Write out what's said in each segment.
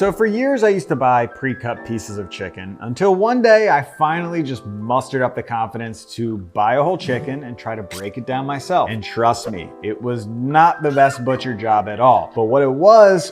So for years I used to buy pre-cut pieces of chicken until one day I finally just mustered up the confidence to buy a whole chicken and try to break it down myself. And trust me, it was not the best butcher job at all. But what it was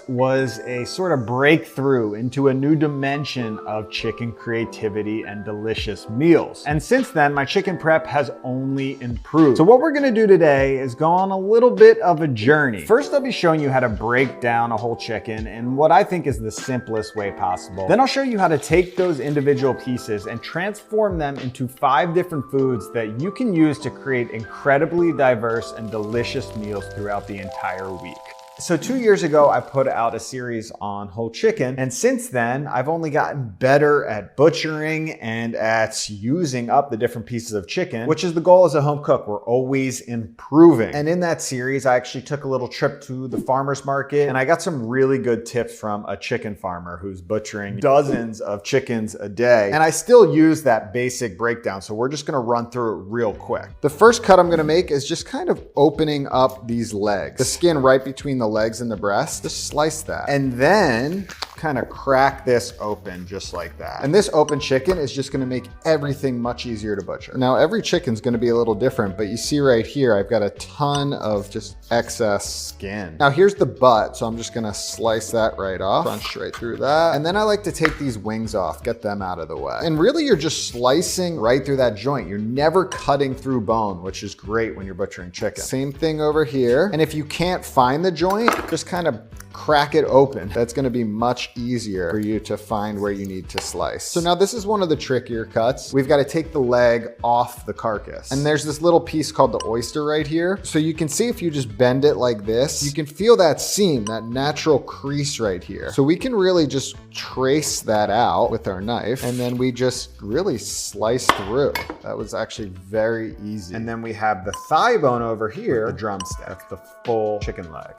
a sort of breakthrough into a new dimension of chicken creativity and delicious meals. And since then, my chicken prep has only improved. So what we're gonna do today is go on a little bit of a journey. First, I'll be showing you how to break down a whole chicken in what I think is the simplest way possible. Then I'll show you how to take those individual pieces and transform them into 5 different foods that you can use to create incredibly diverse and delicious meals throughout the entire week. So 2 years ago, I put out a series on whole chicken, and since then, I've only gotten better at butchering and at using up the different pieces of chicken, which is the goal as a home cook. We're always improving. And in that series, I actually took a little trip to the farmer's market, and I got some really good tips from a chicken farmer who's butchering dozens of chickens a day. And I still use that basic breakdown, so we're just gonna run through it real quick. The first cut I'm gonna make is just kind of opening up these legs, the skin right between the legs and the breast, just slice that. And then kind of crack this open just like that. And this open chicken is just gonna make everything much easier to butcher. Now, every chicken's gonna be a little different, but you see right here, I've got a ton of just excess skin. Now here's the butt, so I'm just gonna slice that right off, crunch right through that. And then I like to take these wings off, get them out of the way. And really you're just slicing right through that joint. You're never cutting through bone, which is great when you're butchering chicken. Same thing over here. And if you can't find the joint, just kind of crack it open. That's gonna be much easier for you to find where you need to slice. So now this is one of the trickier cuts. We've got to take the leg off the carcass. And there's this little piece called the oyster right here. So you can see if you just bend it like this, you can feel that seam, that natural crease right here. So we can really just trace that out with our knife, and then we just really slice through. That was actually very easy. And then we have the thigh bone over here, the drumstick. That's the full chicken leg.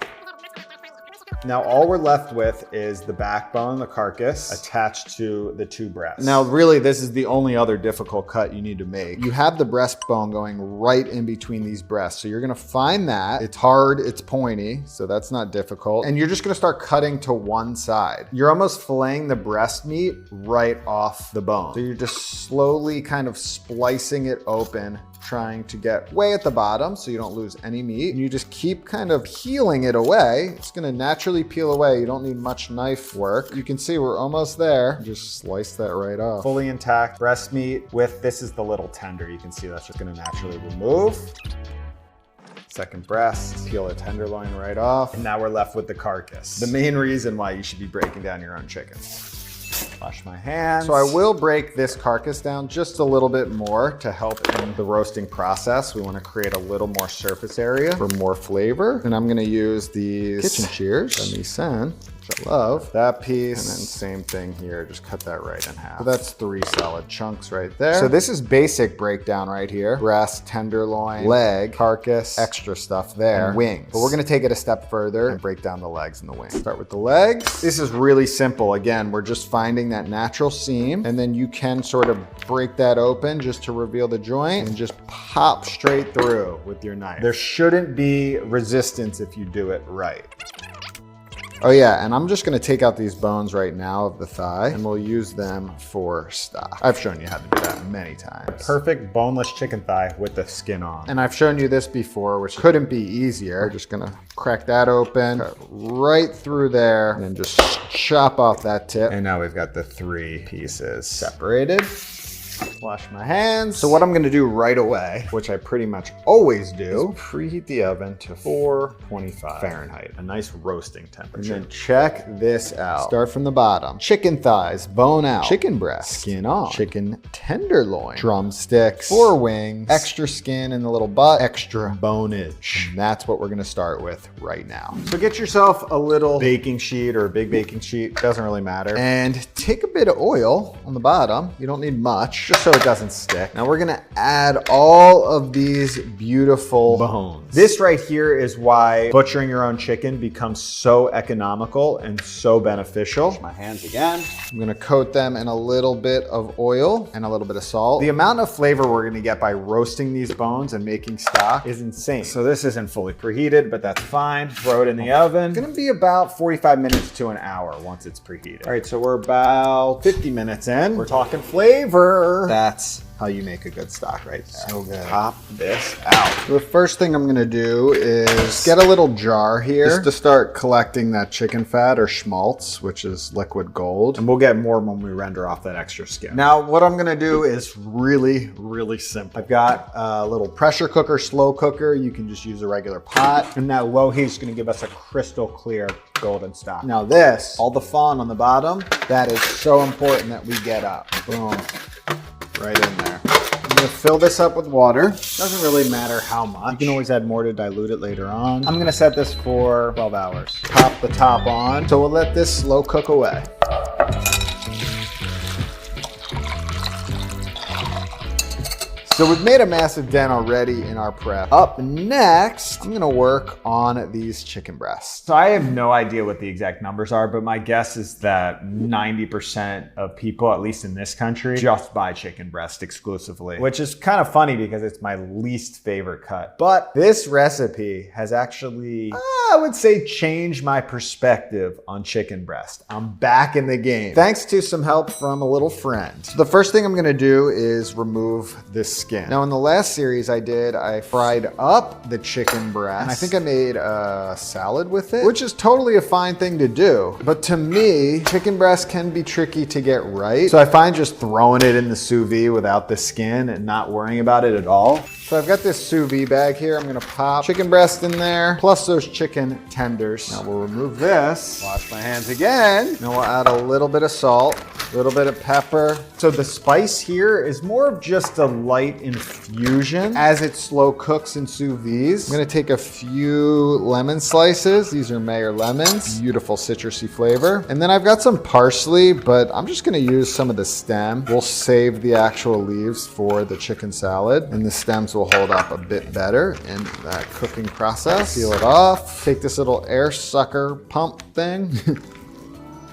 Now all we're left with is the backbone, the carcass, attached to the 2 breasts. Now really this is the only other difficult cut you need to make. You have the breastbone going right in between these breasts. So you're gonna find that. It's hard, it's pointy, so that's not difficult. And you're just gonna start cutting to one side. You're almost filleting the breast meat right off the bone. So you're just slowly kind of splicing it open, trying to get way at the bottom so you don't lose any meat. And you just keep kind of peeling it away. It's gonna naturally peel away. You don't need much knife work. You can see we're almost there. Just slice that right off. Fully intact breast meat with, this is the little tender. You can see that's just gonna naturally remove. Second breast, peel the tenderloin right off. And now we're left with the carcass. The main reason why you should be breaking down your own chicken. Wash my hands. So I will break this carcass down just a little bit more to help in the roasting process. We want to create a little more surface area for more flavor. And I'm going to use these kitchen shears, demi-sene, which I love. That piece, and then same thing here, just cut that right in half. So that's 3 solid chunks right there. So this is basic breakdown right here. Breast, tenderloin, leg, carcass, extra stuff there, and wings. But we're gonna take it a step further and break down the legs and the wings. Start with the legs. This is really simple. Again, we're just finding that natural seam, and then you can sort of break that open just to reveal the joint and just pop straight through with your knife. There shouldn't be resistance if you do it right. Oh yeah, and I'm just gonna take out these bones right now of the thigh, and we'll use them for stock. I've shown you how to do that many times. A perfect boneless chicken thigh with the skin on. And I've shown you this before, which couldn't be easier. We're just gonna crack that open, cut right through there, and then just chop off that tip. And now we've got the 3 pieces separated. Wash my hands. So what I'm gonna do right away, which I pretty much always do, is preheat the oven to 425 Fahrenheit, a nice roasting temperature. And then check this out. Start from the bottom. Chicken thighs, bone out. Chicken breast, skin on. Chicken tenderloin. Drumsticks, 4 wings, extra skin in the little butt, extra bonage. And that's what we're gonna start with right now. So get yourself a little baking sheet or a big baking sheet, doesn't really matter. And take a bit of oil on the bottom. You don't need much, just so it doesn't stick. Now we're gonna add all of these beautiful bones. This right here is why butchering your own chicken becomes so economical and so beneficial. Wash my hands again. I'm gonna coat them in a little bit of oil and a little bit of salt. The amount of flavor we're gonna get by roasting these bones and making stock is insane. So this isn't fully preheated, but that's fine. Throw it in the oven. It's gonna be about 45 minutes to an hour once it's preheated. All right, so we're about 50 minutes in. We're talking flavor. That's how you make a good stock right there. So good. Pop this out. So the first thing I'm gonna do is get a little jar here just to start collecting that chicken fat or schmaltz, which is liquid gold. And we'll get more when we render off that extra skin. Now, what I'm gonna do is really, really simple. I've got a little pressure cooker, slow cooker. You can just use a regular pot. And that low heat is gonna give us a crystal clear golden stock. Now this, all the fawn on the bottom, that is so important that we get up. Boom. Right in there. I'm gonna fill this up with water. Doesn't really matter how much. You can always add more to dilute it later on. I'm gonna set this for 12 hours. Pop the top on. So we'll let this slow cook away. So we've made a massive dent already in our prep. Up next, I'm gonna work on these chicken breasts. So I have no idea what the exact numbers are, but my guess is that 90% of people, at least in this country, just buy chicken breast exclusively, which is kind of funny because it's my least favorite cut. But this recipe has actually, I would say, changed my perspective on chicken breast. I'm back in the game, thanks to some help from a little friend. So the first thing I'm gonna do is remove this skin. Now in the last series I fried up the chicken breast, and I think I made a salad with it, which is totally a fine thing to do. But to me, chicken breast can be tricky to get right. So I find just throwing it in the sous vide without the skin and not worrying about it at all. So I've got this sous vide bag here. I'm gonna pop chicken breast in there, plus those chicken tenders. Now we'll remove this, wash my hands again. Now we'll add a little bit of salt, a little bit of pepper. So the spice here is more of just a light infusion as it slow cooks in sous vide. I'm gonna take a few lemon slices. These are Mayer lemons, beautiful citrusy flavor. And then I've got some parsley, but I'm just gonna use some of the stem. We'll save the actual leaves for the chicken salad, and the stems will hold up a bit better in that cooking process. Peel it off, take this little air sucker pump thing,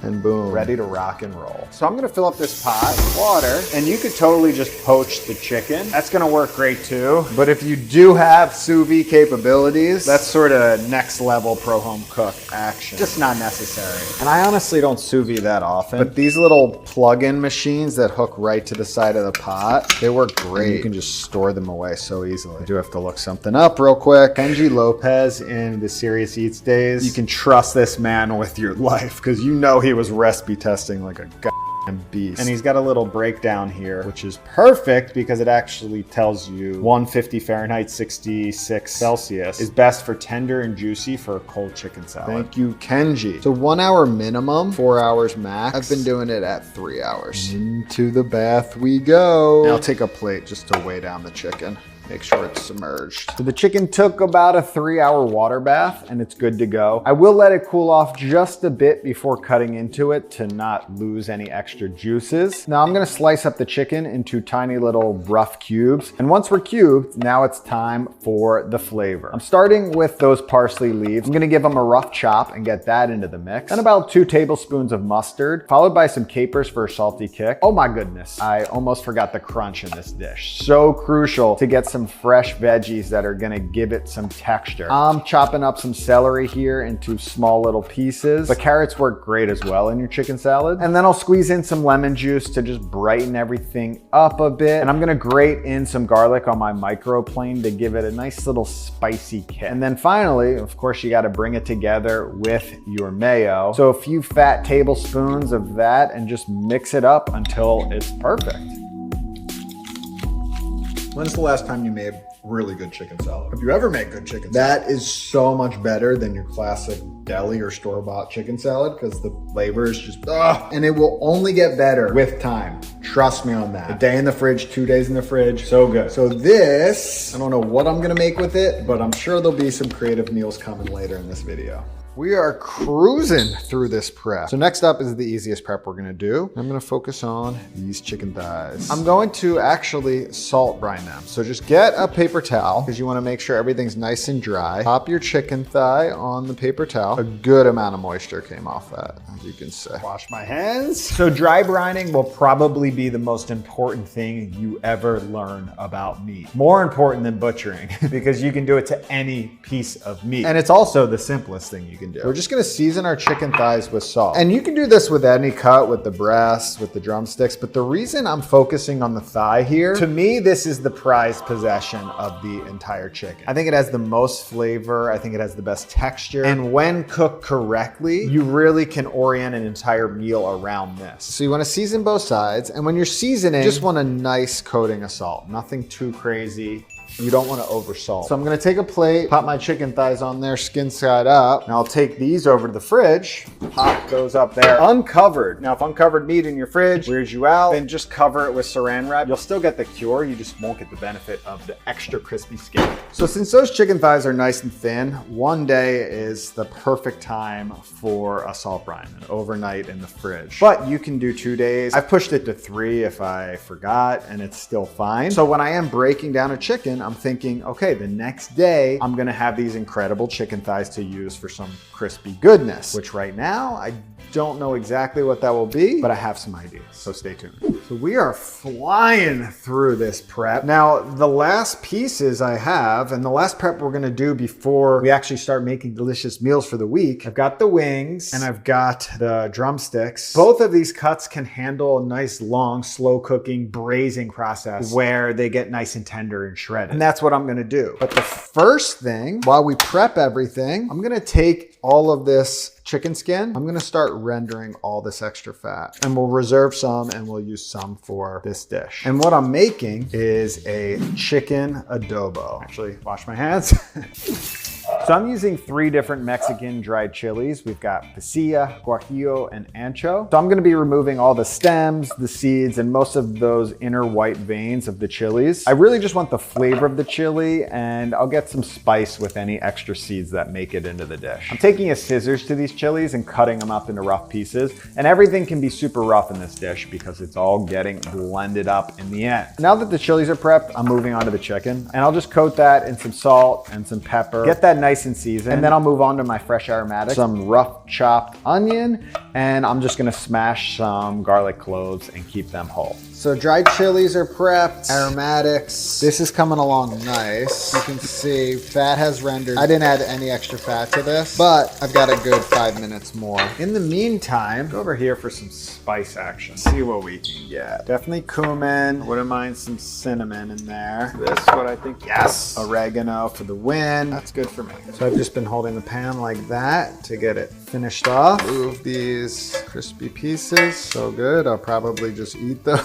and boom, ready to rock and roll. So I'm gonna fill up this pot with water, and you could totally just poach the chicken. That's gonna work great too. But if you do have sous vide capabilities, that's sort of next level pro home cook action. Just not necessary. And I honestly don't sous vide that often, but these little plug-in machines that hook right to the side of the pot, they work great. And you can just store them away so easily. I do have to look something up real quick. Kenji Lopez in the Serious Eats days, you can trust this man with your life because you know he was recipe testing like a goddamn beast. And he's got a little breakdown here, which is perfect because it actually tells you 150 Fahrenheit, 66 Celsius is best for tender and juicy for a cold chicken salad. Thank you, Kenji. So 1 hour minimum, 4 hours max. I've been doing it at 3 hours. Into the bath we go. Now I'll take a plate just to weigh down the chicken. Make sure it's submerged. So the chicken took about a 3-hour water bath and it's good to go. I will let it cool off just a bit before cutting into it to not lose any extra juices. Now I'm gonna slice up the chicken into tiny little rough cubes. And once we're cubed, now it's time for the flavor. I'm starting with those parsley leaves. I'm gonna give them a rough chop and get that into the mix. And about 2 tablespoons of mustard, followed by some capers for a salty kick. Oh my goodness, I almost forgot the crunch in this dish. So crucial to get some fresh veggies that are gonna give it some texture. I'm chopping up some celery here into small little pieces, but carrots work great as well in your chicken salad. And then I'll squeeze in some lemon juice to just brighten everything up a bit. And I'm gonna grate in some garlic on my microplane to give it a nice little spicy kick. And then finally, of course, you gotta bring it together with your mayo. So a few fat tablespoons of that and just mix it up until it's perfect. When's the last time you made really good chicken salad? Have you ever made good chicken salad? That is so much better than your classic deli or store-bought chicken salad because the flavor is just, and it will only get better with time. Trust me on that. A day in the fridge, 2 days in the fridge, so good. So this, I don't know what I'm gonna make with it, but I'm sure there'll be some creative meals coming later in this video. We are cruising through this prep. So next up is the easiest prep we're gonna do. I'm gonna focus on these chicken thighs. I'm going to actually salt brine them. So just get a paper towel because you wanna make sure everything's nice and dry. Pop your chicken thigh on the paper towel. A good amount of moisture came off that, as you can see. Wash my hands. So dry brining will probably be the most important thing you ever learn about meat. More important than butchering because you can do it to any piece of meat. And it's also the simplest thing you can do. We're just gonna season our chicken thighs with salt. And you can do this with any cut, with the breasts, with the drumsticks, but the reason I'm focusing on the thigh here, to me, this is the prized possession of the entire chicken. I think it has the most flavor. I think it has the best texture. And when cooked correctly, you really can orient an entire meal around this. So you wanna season both sides. And when you're seasoning, you just want a nice coating of salt, nothing too crazy. You don't want to over salt. So I'm gonna take a plate, pop my chicken thighs on there, skin side up. And I'll take these over to the fridge, pop those up there, uncovered. Now, if uncovered meat in your fridge weirds you out, then just cover it with saran wrap. You'll still get the cure, you just won't get the benefit of the extra crispy skin. So since those chicken thighs are nice and thin, one day is the perfect time for a salt brine, an overnight in the fridge. But you can do 2 days. I've pushed it to 3 if I forgot, and it's still fine. So when I am breaking down a chicken, I'm thinking, okay, the next day, I'm gonna have these incredible chicken thighs to use for some crispy goodness, which right now, I don't know exactly what that will be, but I have some ideas, so stay tuned. So we are flying through this prep. Now, the last pieces I have, and the last prep we're gonna do before we actually start making delicious meals for the week, I've got the wings and I've got the drumsticks. Both of these cuts can handle a nice, long, slow cooking, braising process where they get nice and tender and shredded. And that's what I'm gonna do. But the first thing, while we prep everything, I'm gonna take all of this chicken skin. I'm gonna start rendering all this extra fat, and we'll reserve some and we'll use some for this dish. And what I'm making is a chicken adobo. Actually, wash my hands. So I'm using 3 different Mexican dried chilies. We've got pasilla, guajillo, and ancho. So I'm gonna be removing all the stems, the seeds, and most of those inner white veins of the chilies. I really just want the flavor of the chili, and I'll get some spice with any extra seeds that make it into the dish. I'm taking a scissors to these chilies and cutting them up into rough pieces, and everything can be super rough in this dish because it's all getting blended up in the end. Now that the chilies are prepped, I'm moving on to the chicken, and I'll just coat that in some salt and some pepper, get that nice and seasoned, and then I'll move on to my fresh aromatics, some rough chopped onion, and I'm just gonna smash some garlic cloves and keep them whole. So dried chilies are prepped, aromatics. This is coming along nice. You can see fat has rendered. I didn't add any extra fat to this, but I've got a good 5 minutes more. In the meantime, go over here for some spice action. See what we can get. Definitely cumin. Wouldn't mind some cinnamon in there. This is what I think. Yes. Oregano for the win. That's good for me. So I've just been holding the pan like that to get it finished off. Move these crispy pieces. So good. I'll probably just eat those.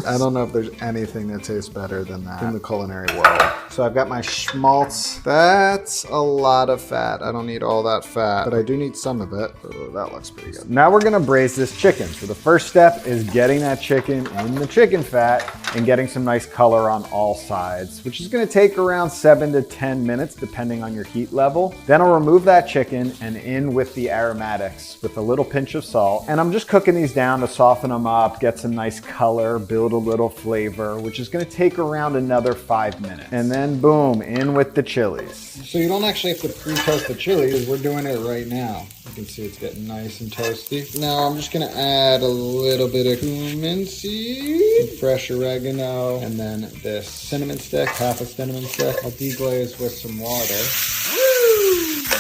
I don't know if there's anything that tastes better than that in the culinary world. So I've got my schmaltz. That's a lot of fat. I don't need all that fat, but I do need some of it. Oh, that looks pretty good. Now we're gonna braise this chicken. So the first step is getting that chicken in the chicken fat and getting some nice color on all sides, which is gonna take around 7 to 10 minutes, depending on your heat level. Then I'll remove that chicken and in with the aromatics with a little pinch of salt. And I'm just cooking these down to soften them up, get some nice color, build a little flavor, which is gonna take around another 5 minutes. And then boom, in with the chilies. So you don't actually have to pre-toast the chilies, we're doing it right now. You can see it's getting nice and toasty. Now I'm just gonna add a little bit of cumin seed, some fresh oregano, and then this cinnamon stick, half a cinnamon stick. I'll deglaze with some water.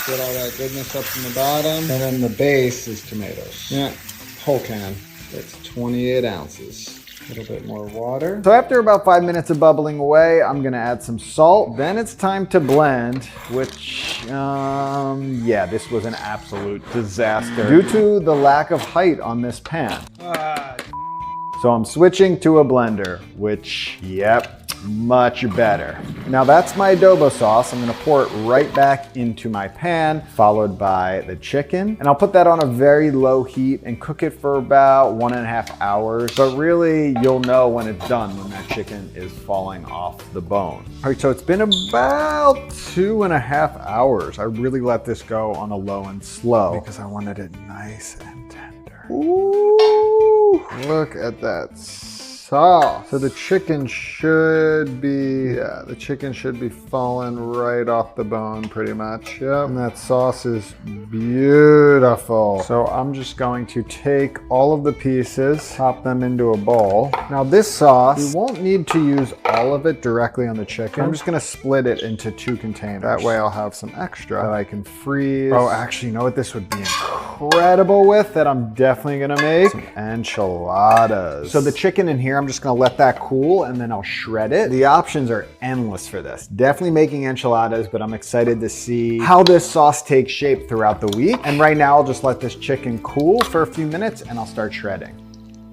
Get all that goodness up from the bottom. And then the base is tomatoes. Yeah, whole can. That's 28 ounces. A little bit more water. So after about 5 minutes of bubbling away, I'm gonna add some salt. Then it's time to blend, which, yeah, this was an absolute disaster due to the lack of height on this pan. So I'm switching to a blender, which, yep, much better. Now that's my adobo sauce. I'm gonna pour it right back into my pan, followed by the chicken. And I'll put that on a very low heat and cook it for about 1.5 hours. But really, you'll know when it's done, when that chicken is falling off the bone. All right, so it's been about 2.5 hours. I really let this go on a low and slow because I wanted it nice and tender. Ooh, look at that sauce. So the chicken should be, falling right off the bone pretty much. Yep, and that sauce is beautiful. So I'm just going to take all of the pieces, pop them into a bowl. Now this sauce, we won't need to use all of it directly on the chicken. I'm just gonna split it into 2 containers. That way I'll have some extra that I can freeze. Oh, actually, you know what this would be incredible with that I'm definitely gonna make? Some enchiladas. So the chicken in here, I'm just gonna let that cool and then I'll shred it. The options are endless for this. Definitely making enchiladas, but I'm excited to see how this sauce takes shape throughout the week. And right now I'll just let this chicken cool for a few minutes and I'll start shredding.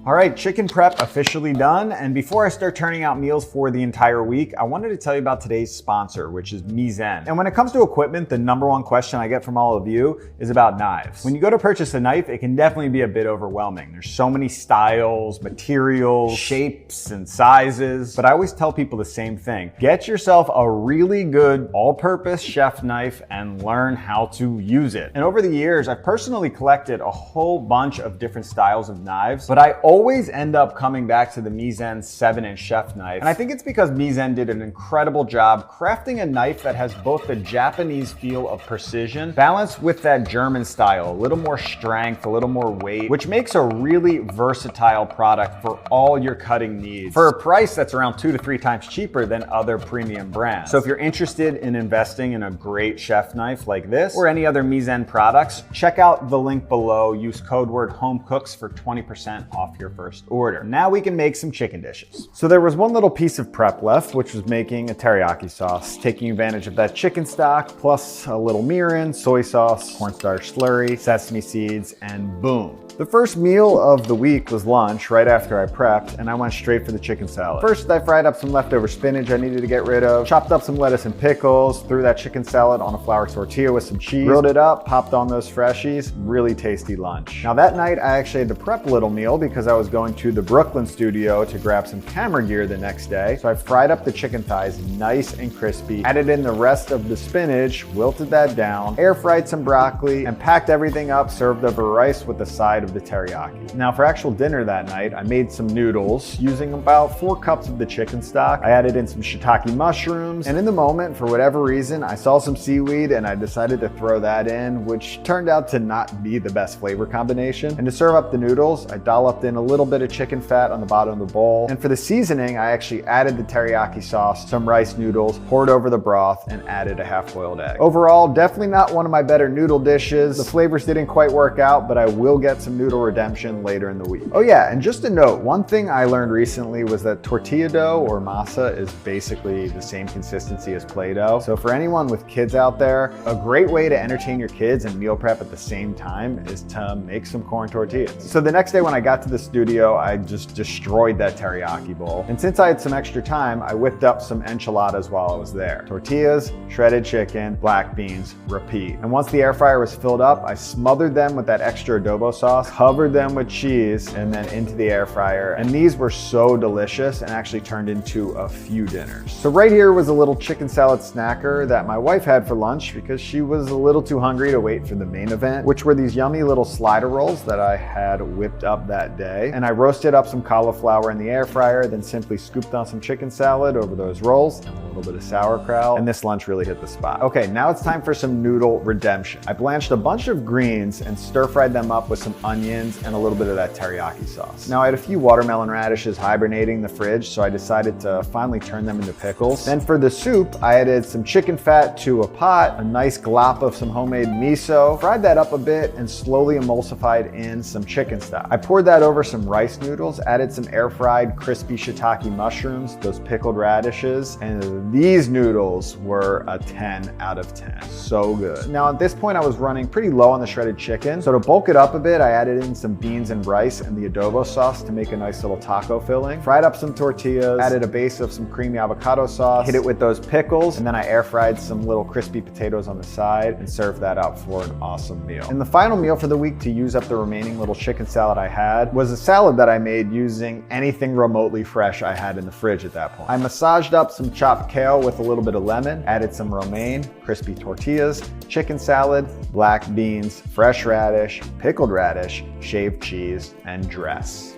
All right, chicken prep officially done. And before I start turning out meals for the entire week, I wanted to tell you about today's sponsor, which is Mizzen. And when it comes to equipment, the #1 question I get from all of you is about knives. When you go to purchase a knife, it can definitely be a bit overwhelming. There's so many styles, materials, shapes, and sizes, but I always tell people the same thing. Get yourself a really good all-purpose chef knife and learn how to use it. And over the years, I've personally collected a whole bunch of different styles of knives, but I always end up coming back to the Mizzen 7-inch chef knife. And I think it's because Mizzen did an incredible job crafting a knife that has both the Japanese feel of precision balanced with that German style, a little more strength, a little more weight, which makes a really versatile product for all your cutting needs for a price that's around 2 to 3 times cheaper than other premium brands. So if you're interested in investing in a great chef knife like this or any other Mizzen products, check out the link below. Use code word HOMECOOKS for 20% off your first order. Now we can make some chicken dishes. So there was one little piece of prep left, which was making a teriyaki sauce, taking advantage of that chicken stock, plus a little mirin, soy sauce, cornstarch slurry, sesame seeds, and boom. The first meal of the week was lunch right after I prepped, and I went straight for the chicken salad. First, I fried up some leftover spinach I needed to get rid of, chopped up some lettuce and pickles, threw that chicken salad on a flour tortilla with some cheese, grilled it up, popped on those freshies. Really tasty lunch. Now that night, I actually had to prep a little meal because I was going to the Brooklyn studio to grab some camera gear the next day. So I fried up the chicken thighs nice and crispy, added in the rest of the spinach, wilted that down, air fried some broccoli, and packed everything up, served over rice with the side of the teriyaki. Now for actual dinner that night, I made some noodles using about 4 cups of the chicken stock. I added in some shiitake mushrooms, and in the moment, for whatever reason, I saw some seaweed and I decided to throw that in, which turned out to not be the best flavor combination. And to serve up the noodles, I dolloped in a little bit of chicken fat on the bottom of the bowl. And for the seasoning, I actually added the teriyaki sauce, some rice noodles, poured over the broth, and added a half-boiled egg. Overall, definitely not one of my better noodle dishes. The flavors didn't quite work out, but I will get some noodle redemption later in the week. Oh yeah, and just a note, one thing I learned recently was that tortilla dough or masa is basically the same consistency as Play-Doh. So for anyone with kids out there, a great way to entertain your kids and meal prep at the same time is to make some corn tortillas. So the next day when I got to the studio, I just destroyed that teriyaki bowl. And since I had some extra time, I whipped up some enchiladas while I was there. Tortillas, shredded chicken, black beans, repeat. And once the air fryer was filled up, I smothered them with that extra adobo sauce, covered them with cheese, and then into the air fryer. And these were so delicious and actually turned into a few dinners. So right here was a little chicken salad snacker that my wife had for lunch because she was a little too hungry to wait for the main event, which were these yummy little slider rolls that I had whipped up that day. And I roasted up some cauliflower in the air fryer, then simply scooped on some chicken salad over those rolls and a little bit of sauerkraut. And this lunch really hit the spot. Okay, now it's time for some noodle redemption. I blanched a bunch of greens and stir-fried them up with some onions and a little bit of that teriyaki sauce. Now I had a few watermelon radishes hibernating in the fridge, so I decided to finally turn them into pickles. Then for the soup, I added some chicken fat to a pot, a nice glop of some homemade miso, fried that up a bit, and slowly emulsified in some chicken stock. I poured that over some rice noodles, added some air-fried crispy shiitake mushrooms, those pickled radishes, and these noodles were a 10 out of 10. So good. Now at this point, I was running pretty low on the shredded chicken, so to bulk it up a bit, I added in some beans and rice and the adobo sauce to make a nice little taco filling. Fried up some tortillas, added a base of some creamy avocado sauce, hit it with those pickles, and then I air fried some little crispy potatoes on the side and served that up for an awesome meal. And the final meal for the week, to use up the remaining little chicken salad I had, was a salad that I made using anything remotely fresh I had in the fridge at that point. I massaged up some chopped kale with a little bit of lemon, added some romaine, crispy tortillas, chicken salad, black beans, fresh radish, pickled radish, shaved cheese, and dress.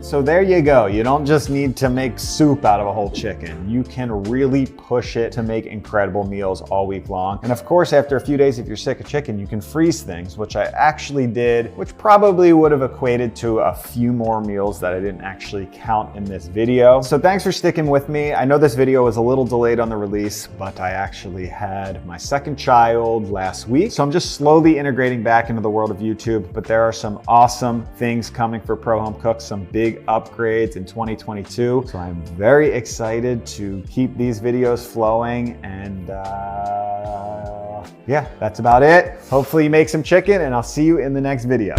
So there you go. You don't just need to make soup out of a whole chicken. You can really push it to make incredible meals all week long. And of course, after a few days, if you're sick of chicken, you can freeze things, which I actually did, which probably would have equated to a few more meals that I didn't actually count in this video. So thanks for sticking with me. I know this video was a little delayed on the release, but I actually had my second child last week. So I'm just slowly integrating back into the world of YouTube, but there are some awesome things coming for Pro Home Cooks, some big upgrades in 2022. So I'm very excited to keep these videos flowing, and yeah, that's about it. Hopefully you make some chicken, and I'll see you in the next video.